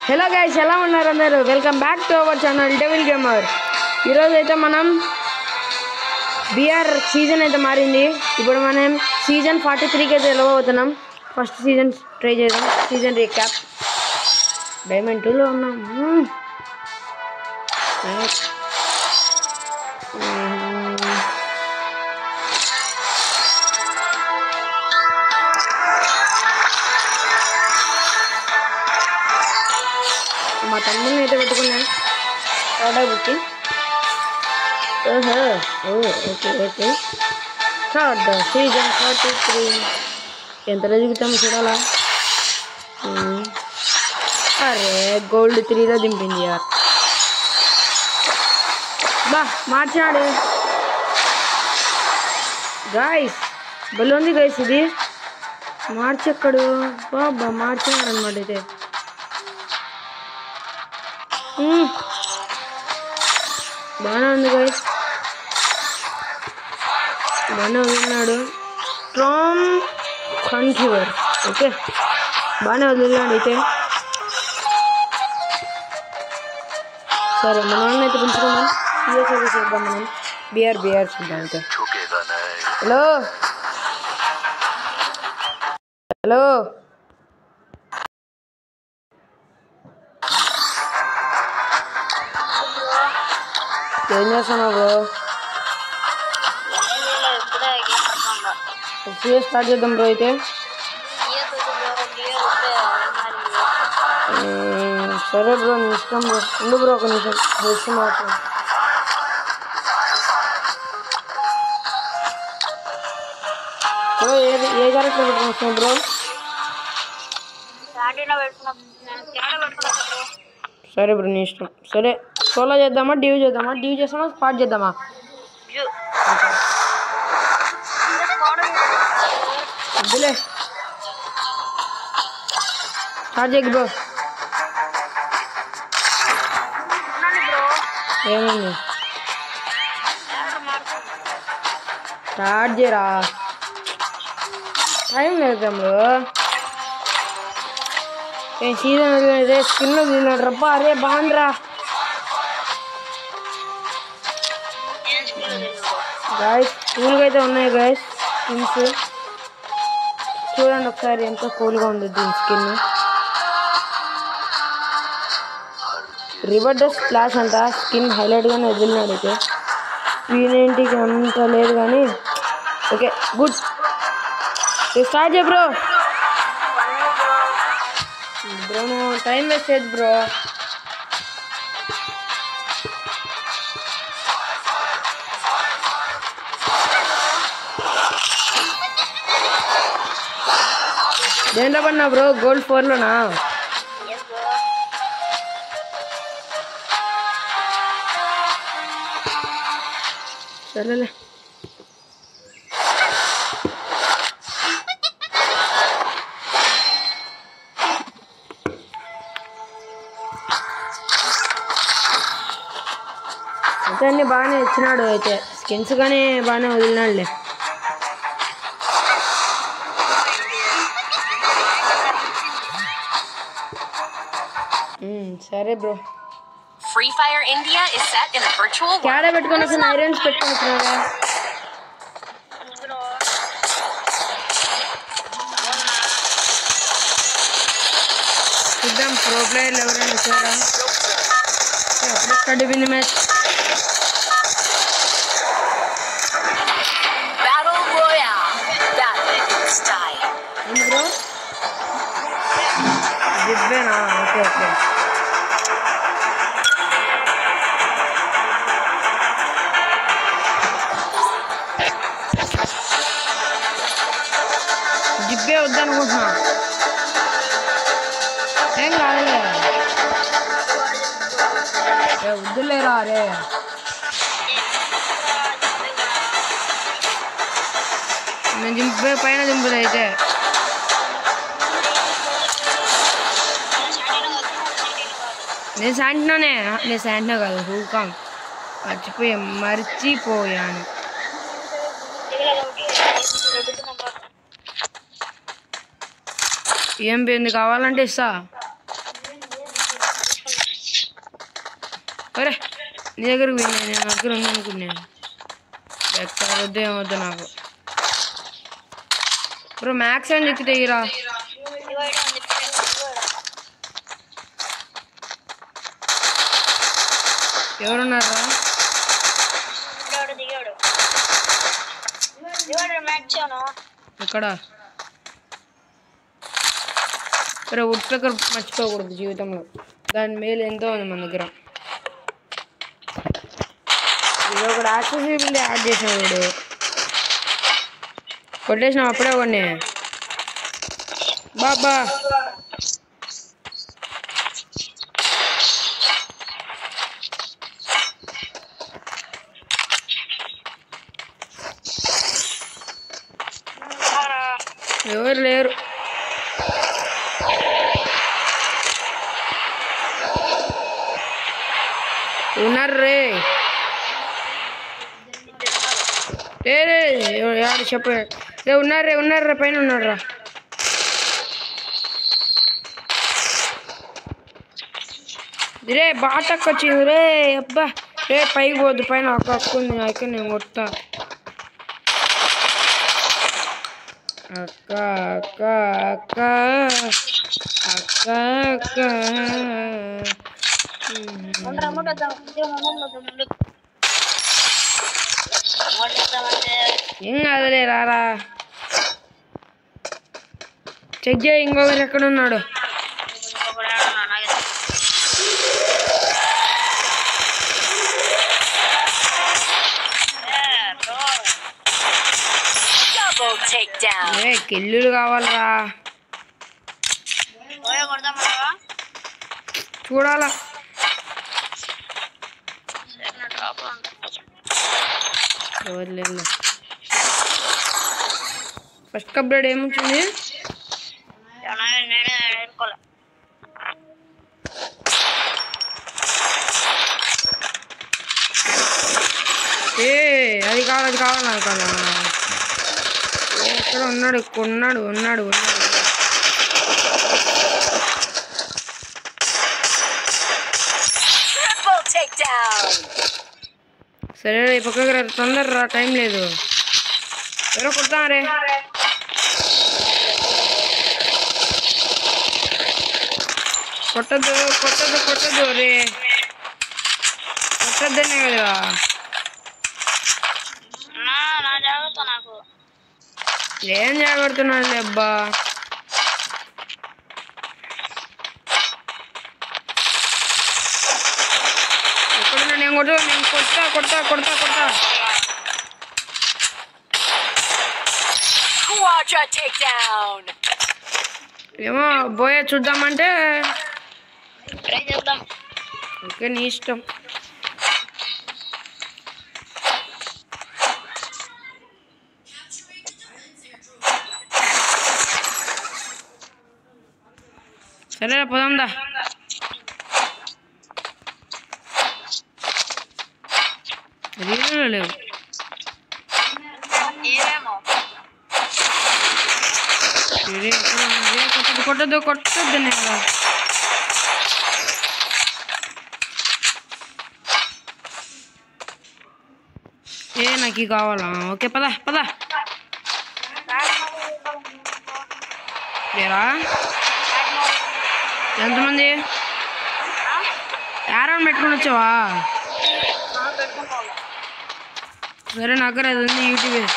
Hello guys, ఎలా ఉన్నారు అందరూ? Welcome back to our channel devil gamer. ఈరోజు అయితే మనం బిఆర్ సీజన్ అయితే మారింది. ఇప్పుడు మనం సీజన్ 43కి అయితే వెళ్ళబోతున్నాం. ఫస్ట్ సీజన్ ట్రై చేద్దాం. Season recap. డైమండ్ 2లో ఉన్నాం. మా తమ్ముడిని అయితే పెట్టుకున్నా ఆర్డర్ బుక్కి. ఓకే థర్డ్ సీజన్ 43 ఎంతలో దిగుతాము చూడాలా. అరే గోల్డ్ 3లో దింపింది యార్. బా మార్చాడు గాయస్, బలుంది గైస్. ఇది మార్చెక్కడు బాబా, మార్చినాడు అనమాట. అయితే బాగానే ఉంది గైస్, బాగానే వదిలినాడు. స్ట్రాంగ్ కన్క్యూవర్. ఓకే, బాగానే వదిలినాడు. అయితే సరే, మన వాళ్ళని అయితే పిలుచుకున్నాం. సిఎస్ అయితే చూద్దాం. మనం బిఆర్ చూద్దాం. అయితే హలో ఏం చేస్తున్నావు బ్రో? సిఎస్ స్టార్ట్ చేద్దాం బ్రో. అయితే సరే బ్రో, నీ ఇష్టం బ్రో. ఉండు బ్రో ఒక నిమిషం, బెస్ట్ మాత్రం. బ్రో ఏ క్యారెక్టర్ పెట్టుకున్నావు బ్రో? సరే బ్రో, నీ ఇష్టం. సరే, సోలో చేద్దామా, డ్యూ చేద్దామా, స్పాట్ చేద్దామా? వద్దులే, స్టార్ట్ చేయకు బ్రో. ఏమైంది? స్టార్ట్ చేయరా, టైం లేదు బ్రో. సీజన్ రే స్కిన్ తిన్నాడు రబ్బా. అరే బాగుందిరా గాయస్. కూల్గా అయితే ఉన్నాయి గాయస్ స్కిన్స్. చూడండి ఒకసారి ఎంత కూల్గా ఉంది దీని స్కిన్. రివర్స్ స్ప్లాష్ అంట, స్కిన్ హైలైట్గానే వదిలినాడు. అయితే వీనేంటికి అంత లేదు కానీ ఓకే గుడ్. స్టార్ట్ చేయ బ్రో. బ్రో నువ్వు టైం వేస్ట్ చేయదు బ్రో. దేంట్లో పడినా బ్రో? గోల్డ్ 4లోనా? సరేలే. అయితే అన్నీ బాగానే ఇచ్చినాడు. అయితే స్కిన్స్ కానీ బాగానే వదిలినాడులే. సరే bro. Free Fire India is set in a virtual world. క్యాడ పెట్టుకొని వస్తున్నా, ఐరన్స్ పెట్టుకొని వస్తున్నారా? చూద్దాం ప్రో ప్లేయర్లు ఎవరైనా వచ్చారా? అప్పుడు స్టార్ట్ అయిపోయింది match. Battle Royale. Battle style. ఏంటి బ్రో? దిబ్బేనా? ఓకే. దిబ్బే వద్దనుకుంటున్నా. ఏం కాదులే, వద్దులేరా. అరే నేను దింపే పైన దింపుది. అయితే నేను శాంటినో కాదు, హూకాంగ్. మర్చిపోయాను. ఏం కావాలంటే ఇస్తా. అరే నీ దగ్గరకు పోయినా నేను నా దగ్గర ఉందనుకున్నాను ఎక్కడ వద్దు ఏమొద్దు నాకు బ్రో మ్యాక్స్ అని చెక్కితే ఇరా ఎవరున్నారా ఎక్కడ సరే వుడ్ స్పీకర్ మర్చిపోకూడదు జీవితంలో దాని మేలు ఎంతో ఉంది మన దగ్గర ఇది ఒకటి యాక్సెసిబిలిటీ యాడ్ చేసినాడు వీడు కొట్టేసినాం అప్పుడే కొన్ని బాబా ఎవరు లేరు ఉన్నారు రే రే యాడు చెప్ప రే ఉన్నారు పైన ఉన్నాడు రా రే బాటకు వచ్చింది రే అబ్బా రే పైకి పోద్దు పైన అక్క ఉంది అక్క నేను కొడతా అక్క అక్క అక్క అక్క అక్క ఏం కాదులే రారా చెక్ చేయి ఇంకొకరు ఎక్కడున్నాడు కిల్లులు కావాలరా చూడాలా ఫస్ట్ అప్డేట్ ఏమొచ్చింది అది కావాలి నాకు కదా ఎక్కడ ఉన్నాడు సరే ఈ పక్కకి తొందర రా టైం లేదు ఎవరో కొడతాం రే కొట్టద్దు రే కొట్టద్దనే కదా ఏం జాగ్రత్తన్నాడు అబ్బా ఎక్కడున్నా నేను కొడతా ఏమో పోయే చూద్దామంటే ఓకే నీ ఇష్టం సరేరా పోదాందా రీలో లేవు కొట్టద్దు కదా నాకు కావాలా ఓకే పద లేరా ఎంతమంది యారౌండ్ పెట్టుకుని వచ్చావా సరే నాకు అది ఉంది యూట్యూబ్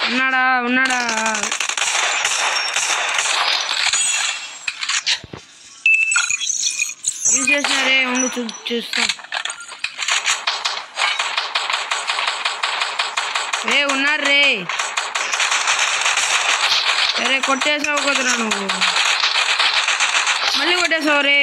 ఉన్నాడా ఏం చేసినారే ఉండు చూస్తా ఉన్నారు రే సరే కొట్టేసావు కదరా నువ్వు మళ్ళీ కొట్టేసావు రే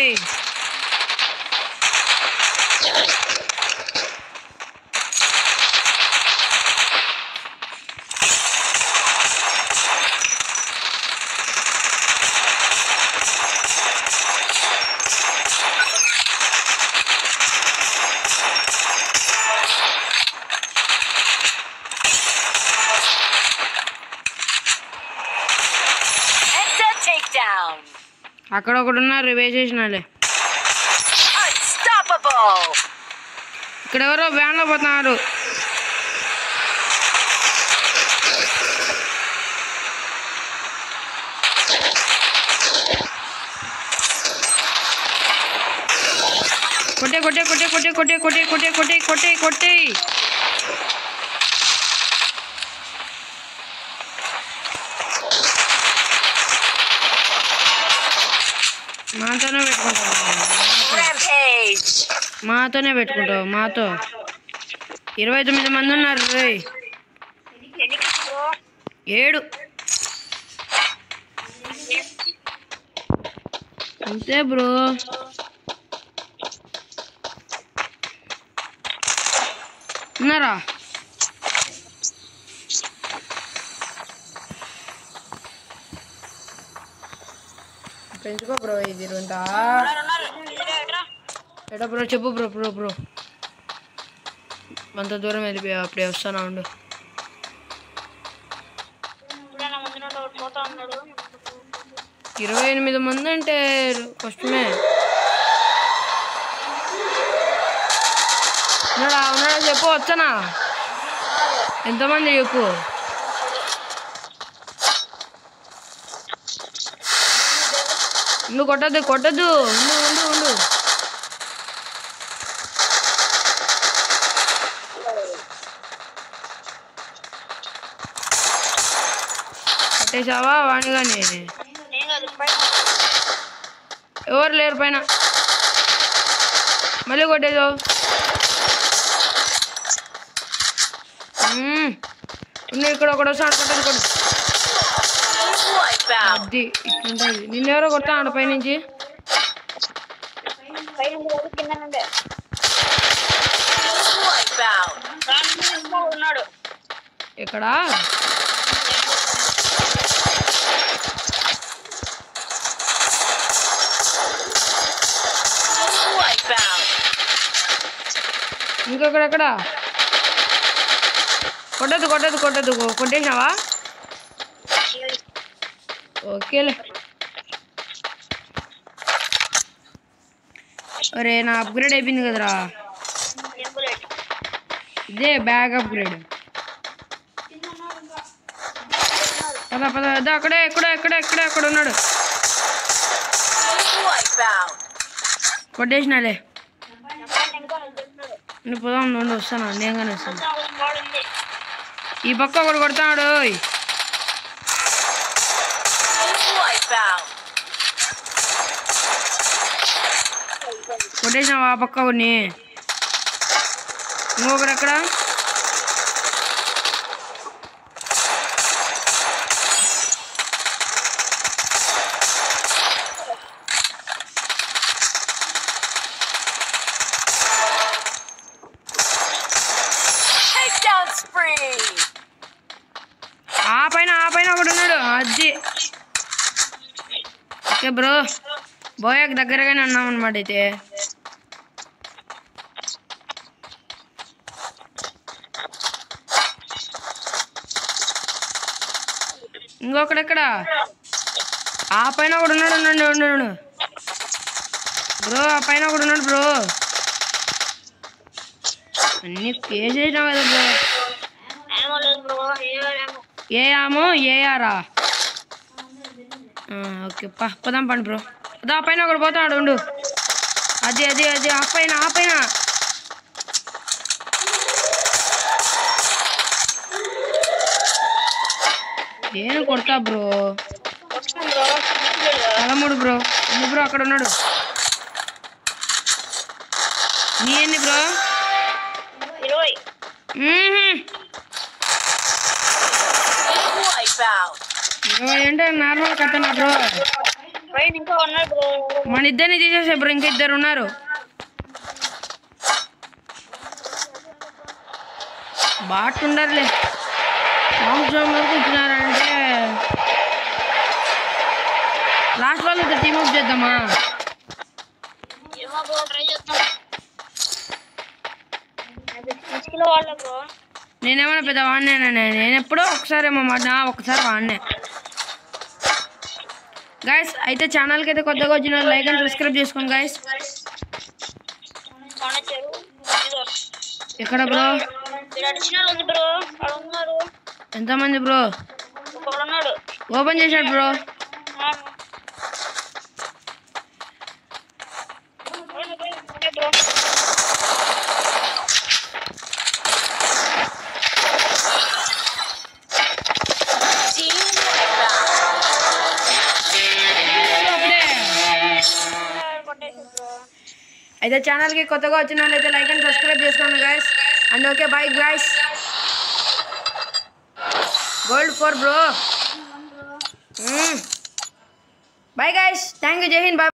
అక్కడ ఒకటి ఉన్నారు వేసేసినాలే ఇక్కడ ఎవరో వ్యాన్లో పోతున్నారు. కొట్టే కొట్టే కొట్టే కొట్టే కొట్టే కొట్టే కొట్టే కొట్టే కొట్టే కొట్టే మాతోనే పెట్టుకుంటావు మాతో 29 మంది ఉన్నారు. 7 అంతే బ్రో. ఉన్నారా? పెంచుకో బ్రో. ఇది ఉంటా ఎటా బ్రో? చెప్పు బ్రో. బ్రో అంత దూరం వెళ్ళిపోయా. అప్పుడే వస్తానా ఉండు. ఇరవై 28 మంది అంటే కష్టమే. ఉన్నాడా చెప్పు. వచ్చానా? ఎంతమంది చెప్పు. నువ్వు కొట్టద్దు. ఉండు. కట్టేసావా వాణి? కానీ ఎవరు లేరు పైన. మళ్ళీ కొట్టేసావు. నువ్వు ఇక్కడ ఒకటి వస్తాడు. కొట్టదు. అది ఇట్లుంటుంది. నిన్నెవరో కొడతాడు పైనుంచి. ఎక్కడా? ఇంకొకడెక్కడా? కొట్టద్దు. కొట్టేసినావా? ఓకేలే. అరే నా అప్గ్రేడ్ అయిపోయింది కదరా. ఇదే బ్యాగ్ అప్గ్రేడ్. పద అక్కడే ఎక్కడ ఉన్నాడు. కొట్టేసినాలే. నువ్వు పోదాం. నుండి వస్తాను. నేను కానీ వస్తాను. ఈ పక్క ఒకడు కొడతాడు. కొట్టేసినావా ఆ పక్క కొన్ని? ఇంకొకరు ఎక్కడ? ఆ పైన ఒకడు ఉన్నాడు. అది ఓకే బ్రో. బోయాకి దగ్గరగానే ఉన్నాం అన్నమాట. అయితే ఇంకొకడెక్కడ? ఆ పైన ఒకడు ఉన్నాడు బ్రో. ఆ పైన ఒకడు ఉన్నాడు బ్రో. అన్నీ వేసేసినావు కదా బ్రో. ఏఆరా? ఓకే పోదాం పండి బ్రో. అదా ఆ పైన ఒకడు పోతాడు. ఉండు. అది ఆ పైన నేను కొడతా బ్రో. 13 బ్రో. ఎన్ని బ్రో? అక్కడ ఉన్నాడు. నీ ఎన్ని బ్రో? 20 అంటే నార్మల్ కథనా బ్రో. మన ఇద్దరిని తీసేసే బ్రో. ఇంకా 2 ఉన్నారు. బాట్ ఉండరులే. లాస్ట్ జోన్ వరకు ఇచ్చినారంటే లాస్ట్ వాళ్ళతో టీమ్ అప్ చేద్దామా? నేనేమన్నా పెద్ద వాడినేనా? నేను ఎప్పుడో ఒకసారి ఏమో ఒకసారి వాడినే. గైస్ అయితే ఛానల్కి అయితే కొత్తగా వచ్చిన లైక్ అండ్ సబ్స్క్రైబ్ చేసుకోండి గైస్. ఎక్కడ బ్రో? ఎంతమంది బ్రో? ఓపెన్ చేశాడు బ్రో. అయితే ఛానల్కి కొత్తగా వచ్చిన వాళ్ళైతే లైక్ అండ్ సబ్స్క్రైబ్ చేసుకోండి guys. And okay bye guys. Gold 4 bro. Bye guys. Thank you. Jai Hind. Bye.